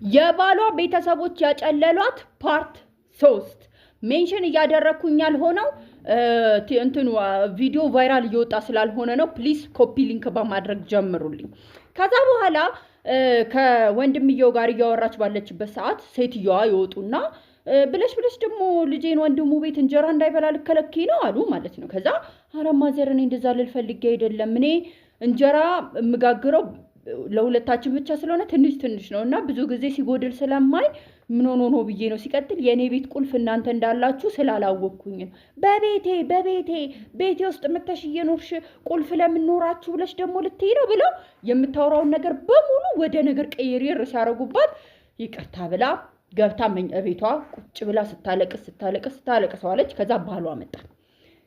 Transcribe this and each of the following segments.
የባሏ ቤተሰቦች ያጨለሏት ፓርት 3 ሜንሽን እያደረኩኝ ያልሆነው እንትኑ ቪዲዮ ቫይራል እየወጣ ስላልሆነ ነው። ፕሊዝ ኮፒ ሊንክ በማድረግ ጀምሩልኝ። ከዛ በኋላ ከወንድምየው ጋር እያወራች ባለችበት ሰዓት ሴትዮዋ ይወጡና ብለሽ ደግሞ ልጄን ወንድሙ ቤት እንጀራ እንዳይበላ ልከለኪ ነው አሉ ማለት ነው። ከዛ አረማዘር እኔ እንደዛ ልፈልግ አይደለም እኔ እንጀራ ምጋግረው ለሁለታችን ብቻ ስለሆነ ትንሽ ነውና ብዙ ጊዜ ሲጎድል ስለማይ ምን ሆኖ ነው ብዬ ነው። ሲቀጥል የኔ ቤት ቁልፍ እናንተ እንዳላችሁ ስላላወቅኩኝ ቤቴ ውስጥ መተሽ እየኖርሽ ቁልፍ ለምን ኖራችሁ ብለሽ ደግሞ ልትይ ነው ብለው የምታወራውን ነገር በሙሉ ወደ ነገር ቀይሬር ሲያረጉባት ይቅርታ ብላ ገብታ ቤቷ ቁጭ ብላ ስታለቅስ ዋለች። ከዛ ባሏ መጣ።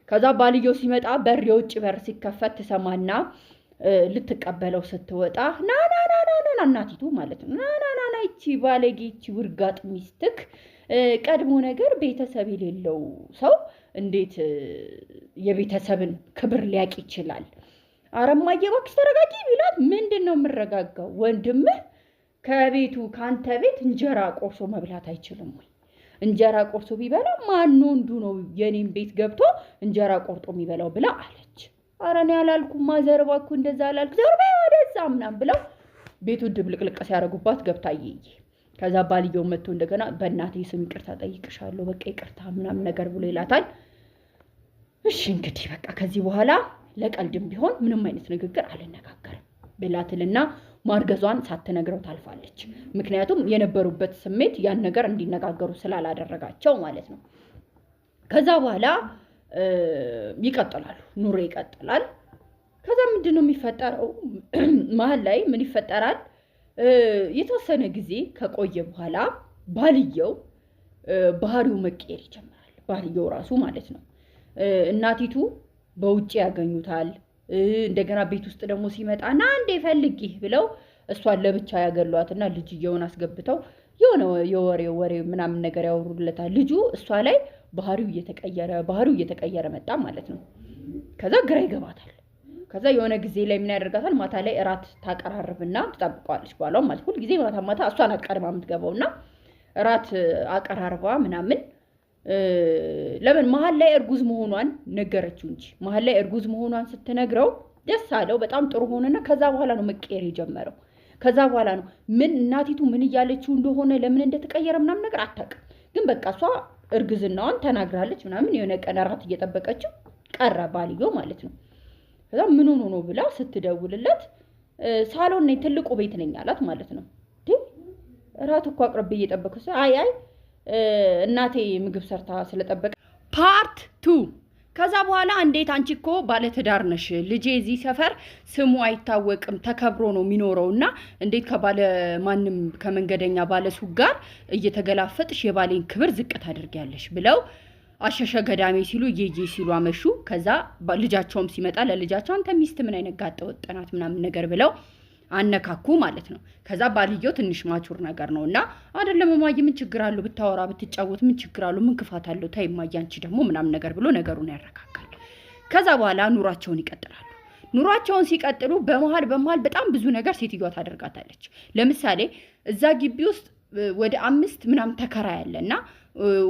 ከዛ ባልየው ሲመጣ የውጭ በር ሲከፈት ትሰማና ልትቀበለው ስትወጣ ና እናቲቱ ማለት ነው ና ይቺ ባለጌ ይቺ ውርጋጥ ሚስትክ ቀድሞ ነገር ቤተሰብ የሌለው ሰው እንዴት የቤተሰብን ክብር ሊያቅ ይችላል? አረማዬ እባክሽ ተረጋጊ ቢላት ምንድነው የምረጋጋው? ወንድምህ ከቤቱ ካንተ ቤት እንጀራ ቆርሶ መብላት አይችልም ወይ? እንጀራ ቆርሶ ቢበላ ማን ወንዱ ነው የኔን ቤት ገብቶ እንጀራ ቆርጦ የሚበላው ብላ አለች። አረኔ ያላልኩም ማዘር እባክህ እንደዛ አላልኩ ዘርባ ወደዛ ምናምን ብለው ቤቱ ድብልቅልቅ ሲያረጉባት ገብታ ይይ። ከዛ ባልየው መጥቶ እንደገና በእናቴ ስም ይቅርታ ጠይቅሻለሁ በቃ ይቅርታ ምናምን ነገር ብሎ ይላታል። እሺ እንግዲህ በቃ ከዚህ በኋላ ለቀልድም ቢሆን ምንም አይነት ንግግር አልነጋገርም ብላትልና ማርገዟን ሳትነግረው ታልፋለች። ምክንያቱም የነበሩበት ስሜት ያን ነገር እንዲነጋገሩ ስላላደረጋቸው ማለት ነው። ከዛ በኋላ ይቀጥላሉ፣ ኑሮ ይቀጥላል። ከዛ ምንድነው የሚፈጠረው? መሀል ላይ ምን ይፈጠራል? የተወሰነ ጊዜ ከቆየ በኋላ ባልየው ባህሪው መቀየር ይጀምራል። ባልየው ራሱ ማለት ነው። እናቲቱ በውጪ ያገኙታል። እንደገና ቤት ውስጥ ደግሞ ሲመጣ ና እንዴ ፈልጊ ብለው እሷን ለብቻ ያገሏትና ልጅየውን አስገብተው የሆነ የወሬ ምናምን ነገር ያወሩለታል። ልጁ እሷ ላይ ባህሪው እየተቀየረ መጣ ማለት ነው። ከዛ ግራ ይገባታል። ከዛ የሆነ ጊዜ ላይ ምን ያደርጋታል? ማታ ላይ እራት ታቀራርብና ትጠብቀዋለች። ባሏም ማለት ሁሉ ጊዜ ማታ እሷ ናት ቀድማ የምትገባውና እራት አቀራርባ ምናምን ለምን መሀል ላይ እርጉዝ መሆኗን ነገረችው እንጂ መሀል ላይ እርጉዝ መሆኗን ስትነግረው ደስ አለው። በጣም ጥሩ ሆነና ከዛ በኋላ ነው መቀየር የጀመረው። ከዛ በኋላ ነው ምን እናቲቱ ምን እያለችው እንደሆነ ለምን እንደተቀየረ ምናምን ነገር አታውቅም። ግን በቃ እሷ እርግዝናዋን ተናግራለች ምናምን። የሆነ ቀን እራት እየጠበቀችው ቀረ ባልየው ማለት ነው። ከዛ ምን ሆኖ ነው ብላ ስትደውልለት ሳሎን ነኝ ትልቁ ቤት ነኝ አላት ማለት ነው። እራት እኮ አቅርቤ እየጠበቅኩ አይ እናቴ ምግብ ሰርታ ስለጠበቀ ፓርት 2 ከዛ በኋላ እንዴት አንቺ እኮ ባለ ትዳር ነሽ ልጄ እዚህ ሰፈር ስሙ አይታወቅም ተከብሮ ነው የሚኖረውና እንዴት ከባለ ማንም ከመንገደኛ ባለ ሱቅ ጋር እየተገላፈጥሽ የባሌን ክብር ዝቅ ታደርጊያለሽ ብለው አሸሸ ገዳሜ ሲሉ እየዬ ሲሉ አመሹ። ከዛ ልጃቸውም ሲመጣ ለልጃቸው አንተ ሚስት ምን አይነት ጋጠ ወጥናት ምናምን ነገር ብለው አነካኩ ማለት ነው። ከዛ ባልየው ትንሽ ማቹር ነገር ነውና አይደለም ማየ ምን ችግር አለው ብታወራ ብትጫወት ምን ችግር አለው ምን ክፋት አለው ታይ ማየ አንቺ ደግሞ ምናምን ነገር ብሎ ነገሩን ያረጋጋል። ከዛ በኋላ ኑሯቸውን ይቀጥላሉ። ኑሯቸውን ሲቀጥሉ በመሃል በጣም ብዙ ነገር ሴትዮዋ ታደርጋታለች። ለምሳሌ እዛ ግቢ ውስጥ ወደ 5 ምናምን ተከራይ ያለና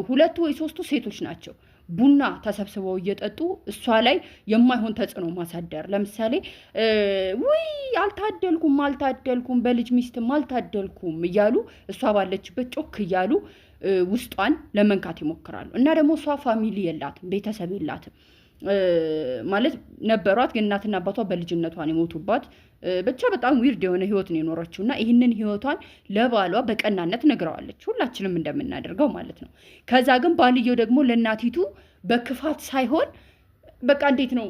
2 ወይ 3 ሴቶች ናቸው። ቡና ተሰብስበው እየጠጡ እሷ ላይ የማይሆን ተጽዕኖ ማሳደር። ለምሳሌ ውይ አልታደልኩም በልጅ ሚስትም አልታደልኩም እያሉ እሷ ባለችበት ጮክ እያሉ ውስጧን ለመንካት ይሞክራሉ። እና ደግሞ እሷ ፋሚሊ የላትም ቤተሰብ የላትም ማለት ነበሯት፣ ግን እናትና አባቷ በልጅነቷን የሞቱባት ብቻ በጣም ዊርድ የሆነ ህይወት ነው የኖረችውና ይህንን ህይወቷን ለባሏ በቀናነት ነግረዋለች፣ ሁላችንም እንደምናደርገው ማለት ነው። ከዛ ግን ባልየው ደግሞ ለእናቲቱ በክፋት ሳይሆን በቃ እንዴት ነው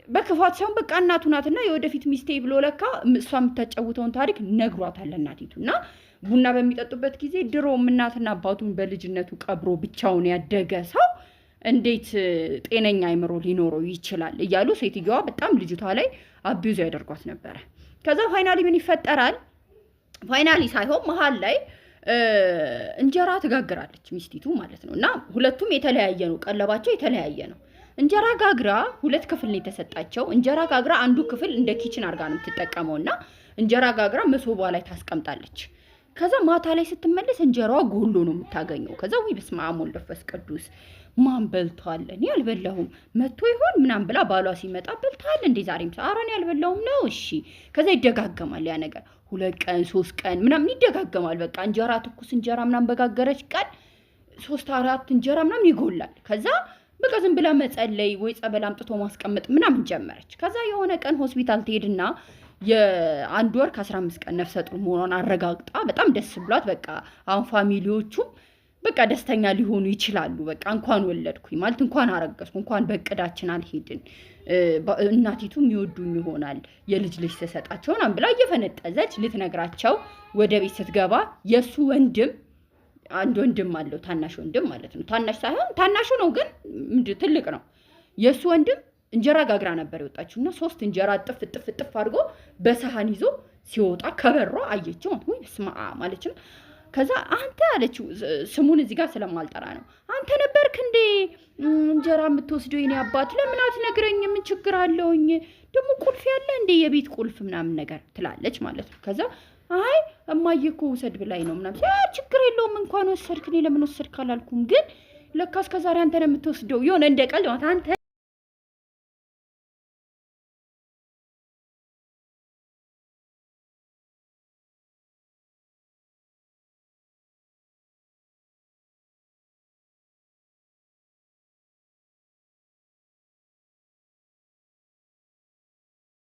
በክፋት ሳይሆን በቃ እናቱ ናትና የወደፊት ሚስቴ ብሎ ለካ እሷ የምታጫውተውን ታሪክ ነግሯታል እናቲቱና ቡና በሚጠጡበት ጊዜ ድሮም እናትና አባቱን በልጅነቱ ቀብሮ ብቻውን ያደገ ሰው እንዴት ጤነኛ አይምሮ ሊኖረው ይችላል እያሉ ሴትዮዋ በጣም ልጅቷ ላይ አቢዩዝ ያደርጓት ነበር። ከዛ ፋይናሊ ምን ይፈጠራል? ፋይናሊ ሳይሆን መሀል ላይ እንጀራ ትጋግራለች ሚስቲቱ ማለት ነው። እና ሁለቱም የተለያየ ነው፣ ቀለባቸው የተለያየ ነው። እንጀራ ጋግራ 2 ክፍል ነው የተሰጣቸው። እንጀራ ጋግራ አንዱ ክፍል እንደ ኪችን አርጋ ነው የምትጠቀመውና እንጀራ ጋግራ መሶቧ ላይ ታስቀምጣለች። ከዛ ማታ ላይ ስትመለስ እንጀራዋ ጎሎ ነው የምታገኘው። ከዛ ወይ በስመ አብ ወወልድ ወመንፈስ ቅዱስ ማን በልቷል? እኔ አልበላሁም መጥቶ ይሆን ምናምን ብላ ባሏ ሲመጣ በልቷል እንዴ ዛሬም? ኧረ እኔ አልበላሁም ነው። እሺ ከዛ ይደጋገማል ያ ነገር 2 ቀን 3 ቀን ምናምን ይደጋገማል። በቃ እንጀራ ትኩስ እንጀራ ምናምን በጋገረች ቀን 3-4 እንጀራ ምናምን ይጎላል። ከዛ በቃ ዝም ብላ መጸለይ ወይ ጸበል አምጥቶ ማስቀመጥ ምናምን ጀመረች። ከዛ የሆነ ቀን ሆስፒታል ትሄድና የ1 ወር ከ15 ቀን ነፍሰ ጡር መሆኗን አረጋግጣ በጣም ደስ ብሏት በቃ አሁን ፋሚሊዎቹም በቃ ደስተኛ ሊሆኑ ይችላሉ። በቃ እንኳን ወለድኩኝ ማለት እንኳን አረገዝኩ እንኳን በእቅዳችን አልሄድን እናቲቱም ይወዱኝ ይሆናል የልጅ ተሰጣቸው ምናምን ብላ እየፈነጠዘች ልትነግራቸው ወደ ቤት ስትገባ የሱ ወንድም አንድ ወንድም አለው ታናሽ ወንድም ማለት ነው። ታናሽ ሳይሆን ታናሹ ነው ግን ትልቅ ነው። የሱ ወንድም እንጀራ ጋግራ ነበር የወጣችውና 3 እንጀራ ጥፍ አድርጎ በሰሃን ይዞ ሲወጣ ከበሯ አየችው። ወይ ስማ ማለች ነው። ከዛ አንተ አለችው ስሙን እዚህ ጋር ስለማልጠራ ነው። አንተ ነበርክ እንዴ እንጀራ የምትወስደው የኔ አባት? ለምን አትነግረኝ? ምን ችግር አለውኝ? ደግሞ ቁልፍ ያለ እንዴ የቤት ቁልፍ ምናምን ነገር ትላለች ማለት ነው። ከዛ አይ እማዬ እኮ ውሰድ ብላኝ ነው ምናምን። ችግር የለውም እንኳን ወሰድክ፣ እኔ ለምን ወሰድክ አላልኩም፣ ግን ለካ እስከ ዛሬ አንተ ነው የምትወስደው። የሆነ እንደ ቀልድ አንተ